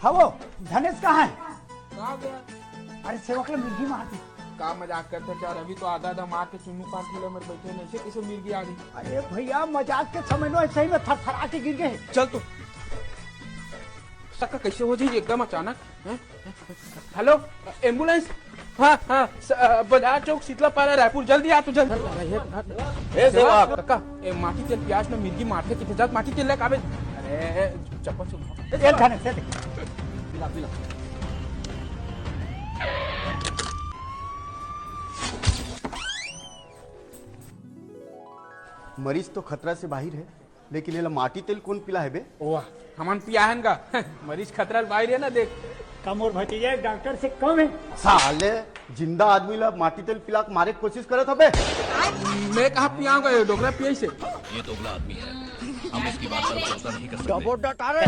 हवो धनेश कहाँ है? कहाँ गया? अरे सेवक मिर्गी मारती। का मजाक करते चार अभी तो आधा आधा मार के चुन्नू काट किलो में बैठे नहीं से किसे मिर्गी आ गई। अरे भैया मजाक के समय में सही में थरथरा के गिर गए। चल तू सक्का कैसे हो जाए एकदम अचानक हैं? Hello ambulance. हाँ हाँ बाजार चौक शीतला पारा रायपुर जल्दी आ तू जल्दी। ए सेवक काका ए माटी तेल प्याज में मिर्गी मारते किथे जात माटी तेल ले काबे। अरे चप्पल से ये धनेश से देख। पिला पिला। मरीज तो खतरा से बाहर है, लेकिन ये माटी तेल कौन पिला है बे? वाह हमान पियाहन का मरीज खतरा बाहर है ना देख। कमोर भतीजा डॉक्टर से कम है। साले जिंदा आदमी ला माटी तेल पिला के मारे के कोशिश करत हबे। मैं कहा पियाऊंगा डोकरा पियाई से। ये दोगला आदमी है, हम इसकी बात पर भरोसा नहीं कर सकते। डबो डट आ रहे।